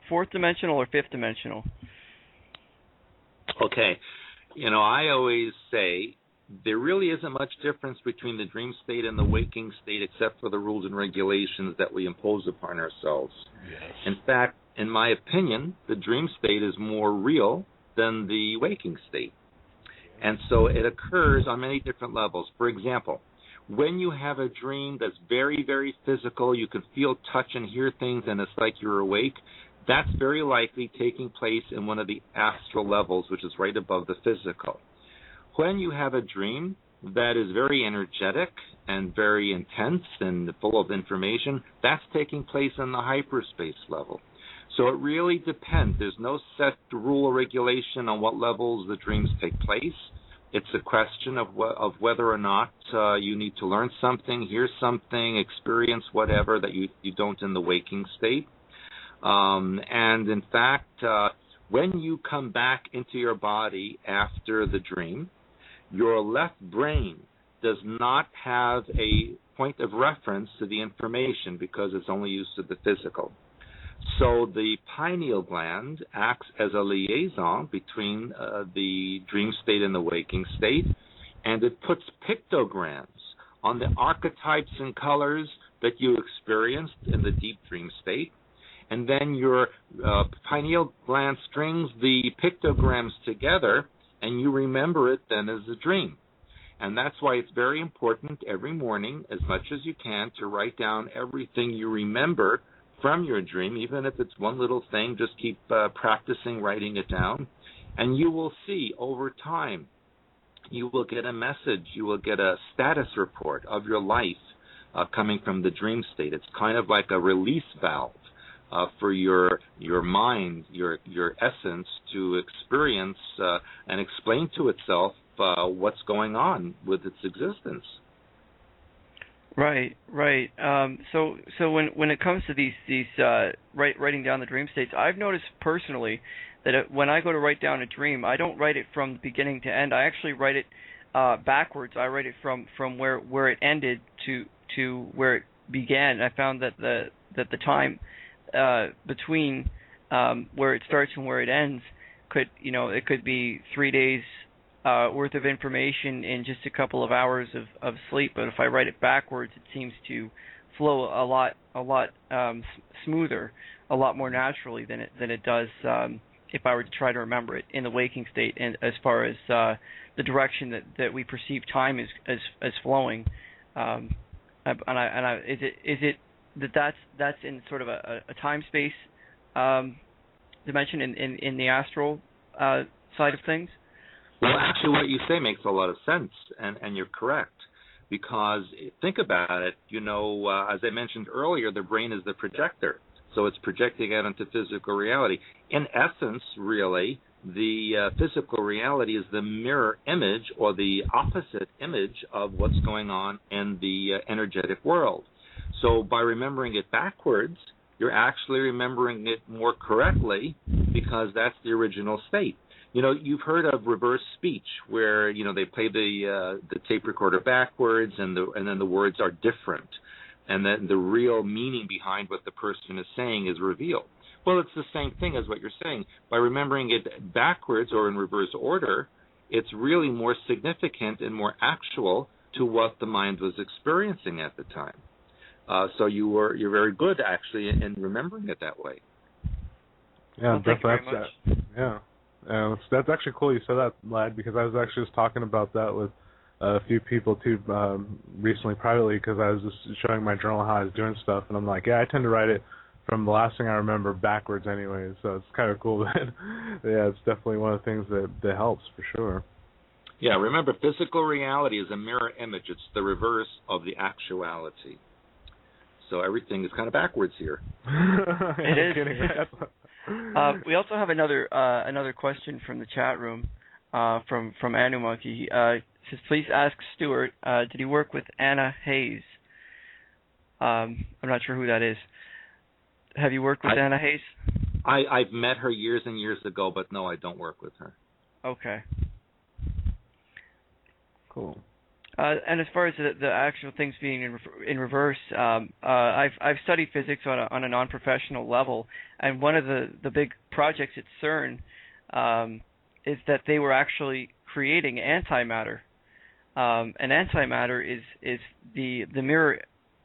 Fourth dimensional or fifth dimensional? Okay. I always say there really isn't much difference between the dream state and the waking state except for the rules and regulations that we impose upon ourselves. Yes. In fact, in my opinion, the dream state is more real than the waking state. And so it occurs on many different levels. For example, when you have a dream that's very, very physical, you can feel, touch, and hear things, and it's like you're awake, that's very likely taking place in one of the astral levels, which is right above the physical. When you have a dream that is very energetic and very intense and full of information, that's taking place in the hyperspace level. So it really depends. There's no set rule or regulation on what levels the dreams take place. It's a question of whether or not you need to learn something, hear something, experience whatever that you don't in the waking state. And in fact, when you come back into your body after the dream, your left brain does not have a point of reference to the information because it's only used to the physical. So the pineal gland acts as a liaison between the dream state and the waking state, and it puts pictograms on the archetypes and colors that you experienced in the deep dream state. And then your pineal gland strings the pictograms together, and you remember it then as a dream. And that's why it's very important every morning, as much as you can, to write down everything you remember from your dream, even if it's one little thing. Just keep practicing writing it down, and you will see over time, you will get a message, you will get a status report of your life coming from the dream state. It's kind of like a release valve for your mind, your essence to experience and explain to itself what's going on with its existence. Right. So when it comes to these writing down the dream states, I've noticed personally that when I go to write down a dream, I don't write it from beginning to end. I actually write it backwards. I write it from where it ended to where it began. I found that the time between where it starts and where it ends it could be 3 days worth of information in just a couple of hours of sleep. But if I write it backwards, it seems to flow a lot smoother, a lot more naturally than it does if I were to try to remember it in the waking state. And as far as the direction that we perceive time as flowing, is it that's in sort of a time space dimension in the astral side of things? Well, actually, what you say makes a lot of sense, and you're correct. Because think about it, as I mentioned earlier, the brain is the projector. So it's projecting out into physical reality. In essence, really, the physical reality is the mirror image or the opposite image of what's going on in the energetic world. So by remembering it backwards, you're actually remembering it more correctly because that's the original state. You've heard of reverse speech, where they play the tape recorder backwards, and then the words are different, and then the real meaning behind what the person is saying is revealed. Well, it's the same thing as what you're saying. By remembering it backwards or in reverse order, it's really more significant and more actual to what the mind was experiencing at the time. So you're very good actually in remembering it that way. Yeah, well, thank you very much. Yeah. That's actually cool you said that, Lad, because I was actually just talking about that with a few people too recently privately, because I was just showing my journal how I was doing stuff, and I'm like, yeah, I tend to write it from the last thing I remember backwards anyway, so it's kind of cool. Yeah, it's definitely one of the things that helps for sure. Yeah, remember, physical reality is a mirror image. It's the reverse of the actuality. So everything is kind of backwards here. It is. We also have another question from the chat room from Anu Monkey. It says, please ask Stewart, did he work with Anna Hayes? I'm not sure who that is. Have you worked with Anna Hayes? I've met her years and years ago, but no, I don't work with her. Okay. Cool. And as far as the actual things being in reverse, I've studied physics on a non-professional level, and one of the big projects at CERN is that they were actually creating antimatter. And antimatter is the mirror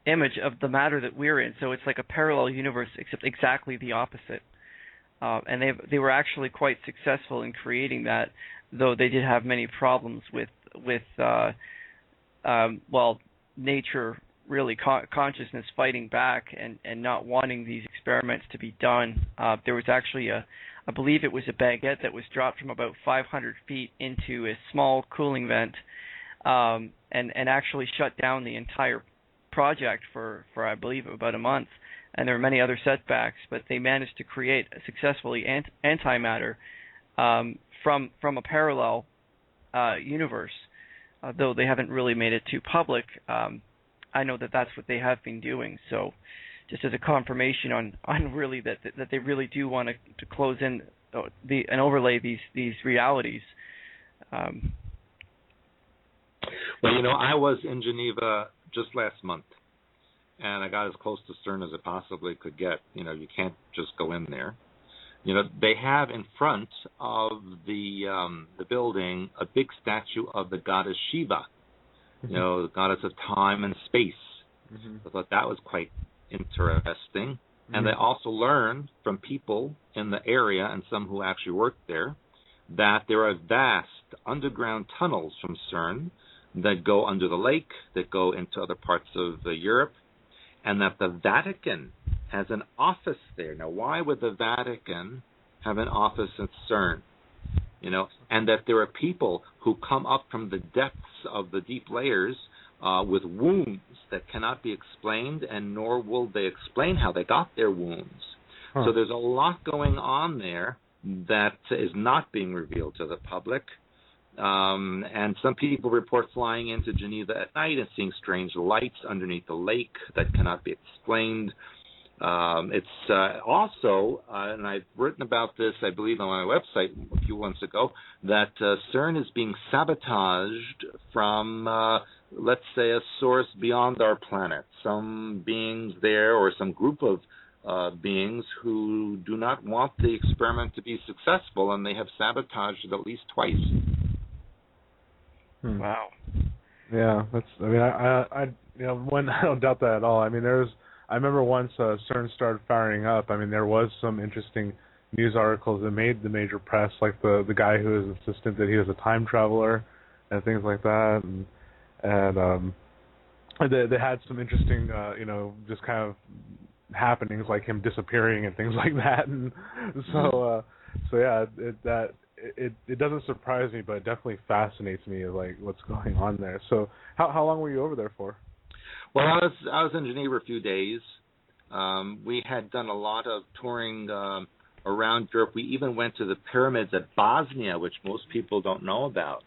image of the matter that we're in. So it's like a parallel universe, except exactly the opposite. And they were actually quite successful in creating that, though they did have many problems with nature, really consciousness fighting back and not wanting these experiments to be done. There was actually I believe it was a baguette that was dropped from about 500 feet into a small cooling vent, and actually shut down the entire project for I believe about a month. And there were many other setbacks, but they managed to create successfully antimatter from a parallel universe. Though they haven't really made it too public, I know that that's what they have been doing. So, just as a confirmation on really that they really do want to close in and overlay these realities. Well, I was in Geneva just last month, and I got as close to CERN as I possibly could get. You can't just go in there. They have in front of the building a big statue of the goddess Shiva, the goddess of time and space. Mm-hmm. I thought that was quite interesting. Mm-hmm. And they also learned from people in the area and some who actually worked there that there are vast underground tunnels from CERN that go under the lake, that go into other parts of Europe, and that the Vatican has an office there. Now, why would the Vatican have an office at CERN? And that there are people who come up from the depths of the deep layers with wounds that cannot be explained, and nor will they explain how they got their wounds. Huh. So there's a lot going on there that is not being revealed to the public. And some people report flying into Geneva at night and seeing strange lights underneath the lake that cannot be explained. It's also, and I've written about this, I believe, on my website a few months ago, that CERN is being sabotaged from, let's say, a source beyond our planet. Some beings there, or some group of beings who do not want the experiment to be successful, and they have sabotaged it at least twice. Wow. Yeah, I don't doubt that at all. I remember once CERN started firing up, there was some interesting news articles that made the major press, like the guy who was insistent that he was a time traveler and things like that, and they had some interesting, just kind of happenings like him disappearing and things like that, and so yeah, it doesn't surprise me, but it definitely fascinates me, like what's going on there. So how long were you over there for? Well, I was in Geneva a few days. We had done a lot of touring around Europe. We even went to the pyramids at Bosnia, which most people don't know about.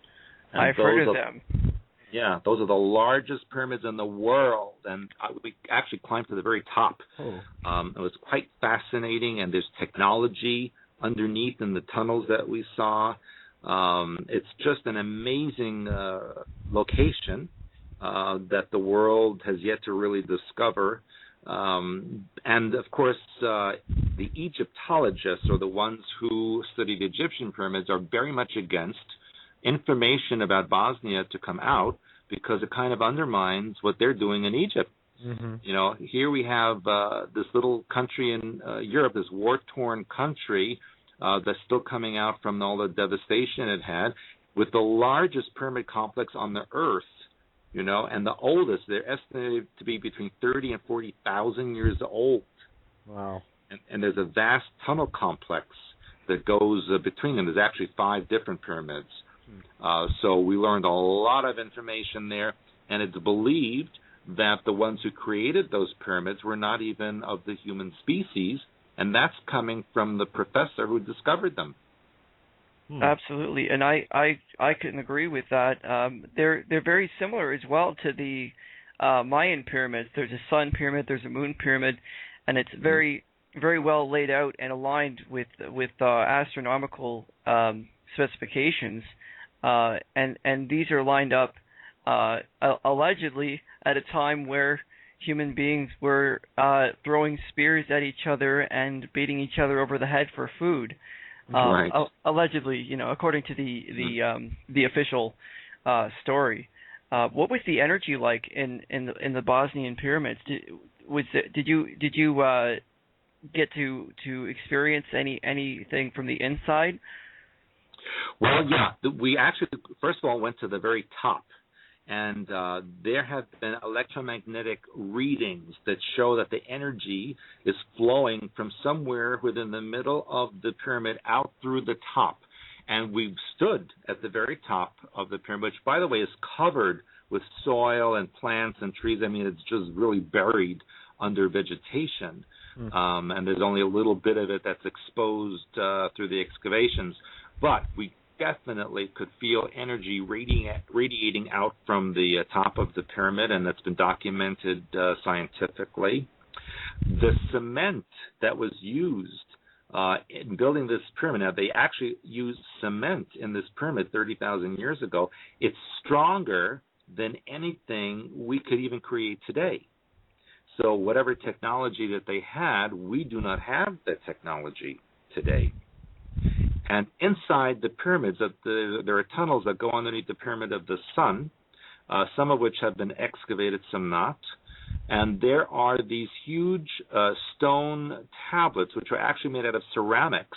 And I've heard of them. Yeah, those are the largest pyramids in the world, and we actually climbed to the very top. Oh. It was quite fascinating, and there's technology underneath in the tunnels that we saw. It's just an amazing location that the world has yet to really discover. And, of course, the Egyptologists, or the ones who study the Egyptian pyramids, are very much against information about Bosnia to come out because it kind of undermines what they're doing in Egypt. Mm-hmm. Here we have this little country in Europe, this war-torn country that's still coming out from all the devastation it had, with the largest pyramid complex on the earth, and the oldest. They're estimated to be between 30 and 40,000 years old. Wow. And there's a vast tunnel complex that goes between them. There's actually 5 different pyramids. So we learned a lot of information there, and it's believed that the ones who created those pyramids were not even of the human species, and that's coming from the professor who discovered them. Absolutely, and I couldn't agree with that. They're very similar as well to the Mayan pyramids. There's a sun pyramid, there's a moon pyramid, and it's very very well laid out and aligned with astronomical specifications. And these are lined up allegedly at a time where human beings were throwing spears at each other and beating each other over the head for food. Right. Allegedly, according to the official story. What was the energy like in the Bosnian pyramids? Did you get to experience anything from the inside? Well, yeah. We actually, first of all, went to the very top. And there have been electromagnetic readings that show that the energy is flowing from somewhere within the middle of the pyramid out through the top. And we've stood at the very top of the pyramid, which, by the way, is covered with soil and plants and trees. I mean, it's just really buried under vegetation. And there's only a little bit of it that's exposed through the excavations. But we definitely could feel energy radiating out from the top of the pyramid, and that's been documented scientifically. The cement that was used in building this pyramid, now they actually used cement in this pyramid 30,000 years ago. It's stronger than anything we could even create today. So whatever technology that they had, we do not have that technology today. And inside the pyramids, there are tunnels that go underneath the Pyramid of the Sun, some of which have been excavated, some not. And there are these huge stone tablets, which are actually made out of ceramics,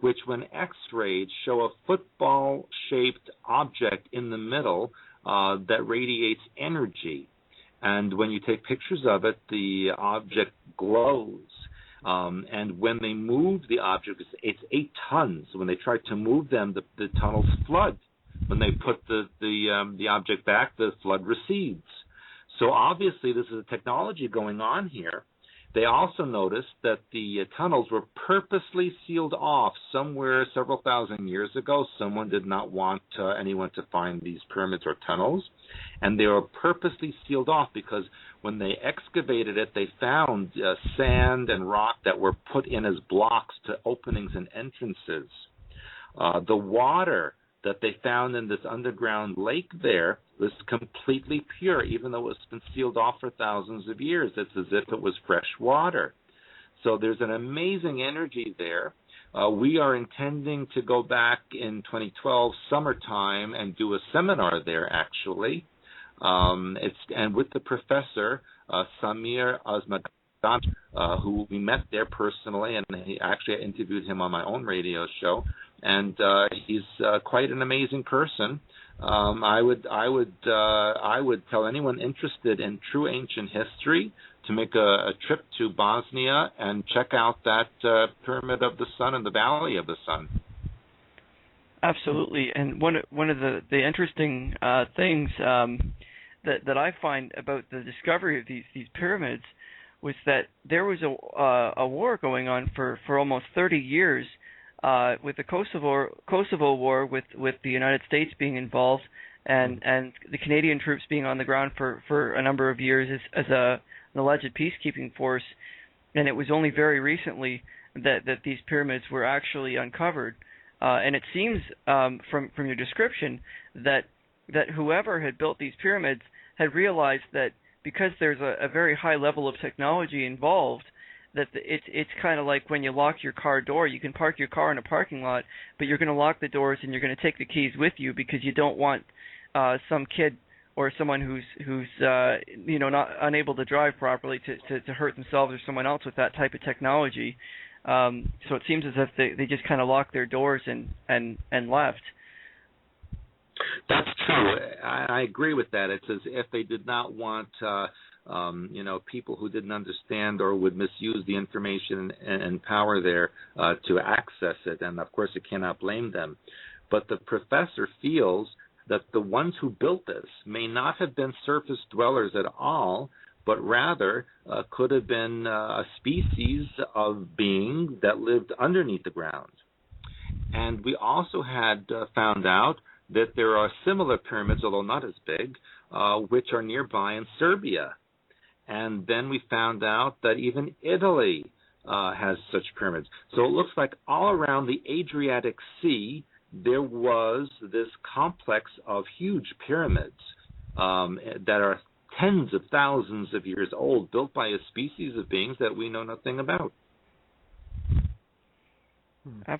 which when x-rayed show a football-shaped object in the middle that radiates energy. And when you take pictures of it, the object glows. And when they move the object, it's 8 tons. When they try to move them, the tunnels flood. When they put the object back, the flood recedes. So obviously this is a technology going on here. They also noticed that the tunnels were purposely sealed off somewhere several thousand years ago. Someone did not want anyone to find these pyramids or tunnels. And they were purposely sealed off because when they excavated it, they found sand and rock that were put in as blocks to openings and entrances. The water that they found in this underground lake there was completely pure, even though it's been sealed off for thousands of years. It's as if it was fresh water. So there's an amazing energy there. We are intending to go back in 2012 summertime and do a seminar there, actually. And with the professor, Samir Azmagan, who we met there personally, and I interviewed him on my own radio show, and he's quite an amazing person. I would tell anyone interested in true ancient history to make a trip to Bosnia and check out that Pyramid of the Sun and the Valley of the Sun. Absolutely, and one of the interesting things that I find about the discovery of these pyramids was that there was a war going on for almost 30 years with the Kosovo War, with the United States being involved, and the Canadian troops being on the ground for a number of years as an alleged peacekeeping force. And it was only very recently that these pyramids were actually uncovered. And it seems from your description that whoever had built these pyramids had realized that because there's a very high level of technology involved, that it's kind of like when you lock your car door. You can park your car in a parking lot, but you're going to lock the doors and you're going to take the keys with you because you don't want some kid or someone who's not unable to drive properly to hurt themselves or someone else with that type of technology. So it seems as if they just kind of locked their doors and left. That's true. I agree with that. It's as if they did not want people who didn't understand or would misuse the information and power there to access it. And of course, you cannot blame them. But the professor feels that the ones who built this may not have been surface dwellers at all, but rather could have been a species of being that lived underneath the ground. And we also had found out that there are similar pyramids, although not as big, which are nearby in Serbia. And then we found out that even Italy has such pyramids. So it looks like all around the Adriatic Sea, there was this complex of huge pyramids. that are tens of thousands of years old, built by a species of beings that we know nothing about.